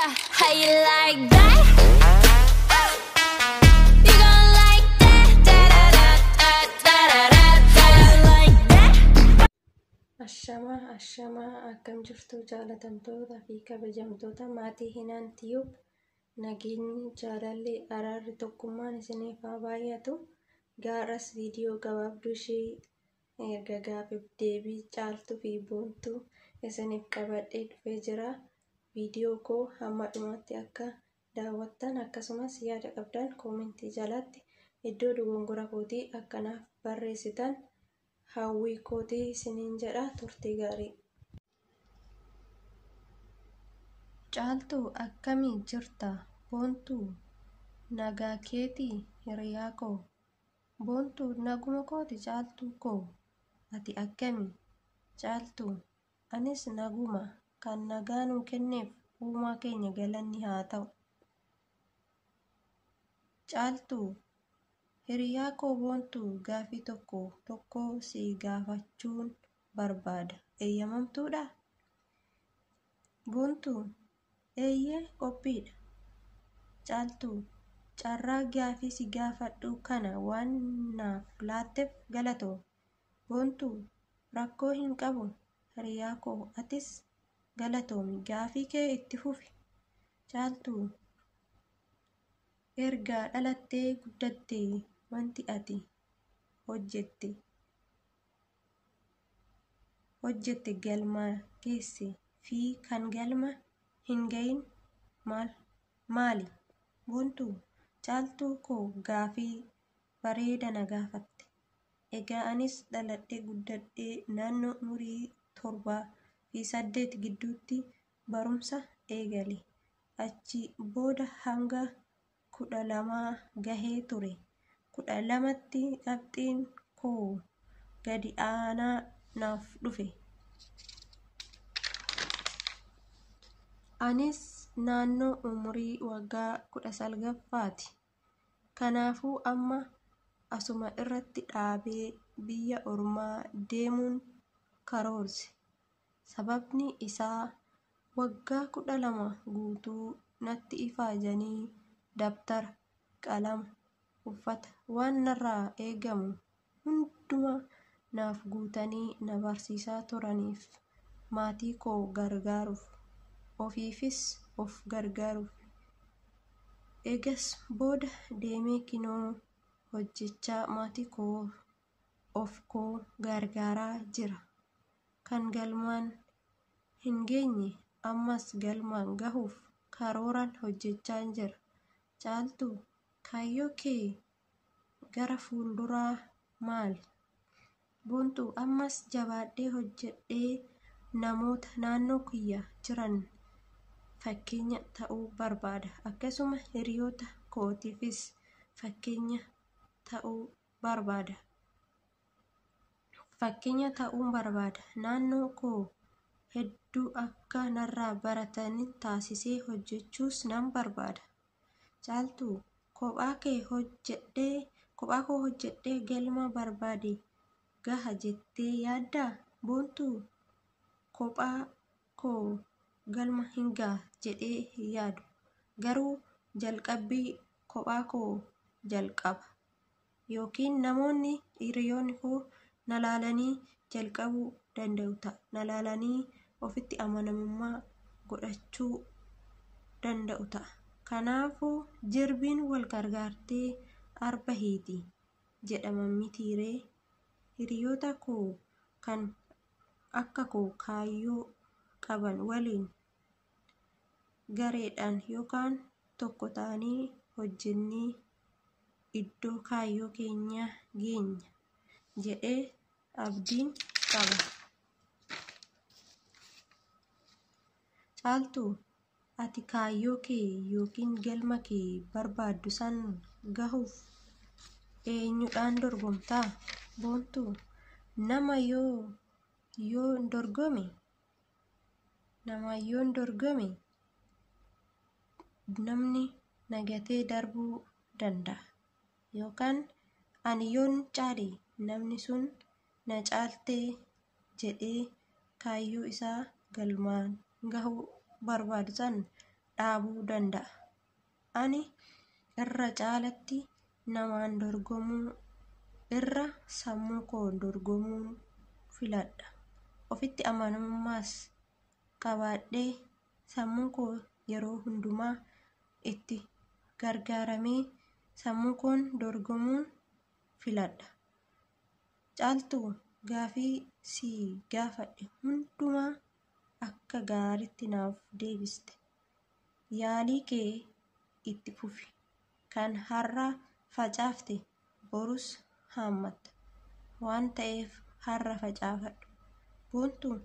Yeah, how you like that? You gon' like that? Da da da da da da da. Like that? Ashama akkam jirtu jaalatamtoota fi kabajamtoota maatii Hinaan Tiyuub nageenyi jaalalli araarri tokkummaan isiniif haa baay'atu. Gaaras viidiyoo gabaabduu ishee erga gaafiif deebii caaltuu fi boontuu isiniif qabadhee dhufee jira. Viidiyoo koo hamma dhumaatti akka daawwattan akkasumas yaada qabdan koomentii jalatti iddoo dogongora kootii akkanaaf barreessitan hawwii kootii isiniin jedha. Turtii gaarii. Caaltuu akkamii jirta? Boontuu nagaa keetii hiriyaa koo? Boontuu naguma kooti caaltuu koo? Ati akkamii? Caaltuu anis naguma. Kan nagaa nuu kenneef uumaa keenya galanni haa ta'u. Caaltuu hiriyaa koo boontuu gaafii tokko si gaafachuun barbaada. Eeyyamamtuudha? Boontuu eeyyee qophiidha. Caaltuu carraa gaafii si gaafadhu kana waan naaf laatteef galatoo. Boontuu rakkoo hin qabu hiriyaa koo, atis galatoomi, gaafii kee itti fufi. Caaltuu erga dhalattee guddattee wanti ati hojjette galma geesse fi kan galma hin gahin maali? Boontuu caaltuu koo gaafii bareeda na gaafatte. Egaa anis dhaladhee guddadhee naannoo umurii 7 fi 8 gidduutti barumsa eegale. Achi booda hanga 12 gahee ture. 12tti qabxiin koo gadi aanaa naaf dhufe. Anis naannoo umurii waggaa 19ffaati. Kanaafuu amma asuma irratti dhaabee biyya ormaa deemuun karoorse. Sababni isaa waggaa 12 guutuu natti ifaajanii dabtara, qalama, uffata waan narraa eegamu hundumaa naaf guutanii na barsiisaa turaniif maatii koo gargaaruuf, ofiifis of gargaaruuf. Eegas booda deemee kinoo hojjechaa maatii koo of koo gargaaraa jira. Kan galmaan hin geenye ammas galmaan gahuuf karooran hojjechaa jira. Caaltuu kaayyoo kee gara fuulduraa maali? Boontuu ammas jabaadhee hojjedhee namoota naannoo kiyya jiran fakkeenya ta'uu barbaada. Akkasuma hiriyoota kootiifis fakkeenya ta'uu barbaada. Naannoo koo hedduu akka narraa baratanii taasisee hojjechuus nan barbaada. Caaltuu kophaa koo hojjedhee galma barbaade gaha jettee yaaddaa? Boontuu kophaa koo galma hin gaha jedhee hin yaadu. Garuu jalqabbii kophaa koo jalqaba. Yookiin namoonni hiriyoonni koo na laalanii jalqabuu danda'u ta'a. Na laalanii ofitti amanamummaa godhachuu danda'u ta'a. Kanaafuu jirbiin wal gargaartee arba hiiti jedhama mitiiree. Hiriyoota koo kan akka koo kaayyoo qaban waliin gareedhaan yookaan tokko ta'anii hojjennee iddoo kaayyoo keenya geenya jedhee abdiin qaba. Caaltuu ati kaayyoo kee yookiin galma kee barbaaddu san gahuuf eenyudhaan dorgomtaa? Boontuu nama yoo hin dorgome namni nagatee darbuu danda'a. Yookaan ani yoon caale namni sun na caaltee jedhee kaayyoo isaa galmaan gahuu barbaadu san dhaabuu danda'a. Ani irra caalatti namaan dorgomuu irra sammuu koo dorgomuun filadha. Ofitti amanamummaas qabaadhee sammuu koo yeroo hundumaa itti gargaaramee sammuu koon dorgomuun filadha. Caaltuu gaafii si gaafadhe hundumaa akka gaariitti naaf deebiste. Yaalii kee itti fufi. Kan har'a facaafte borus haammatta waan ta'eef har'a facaafadhu. Boontuu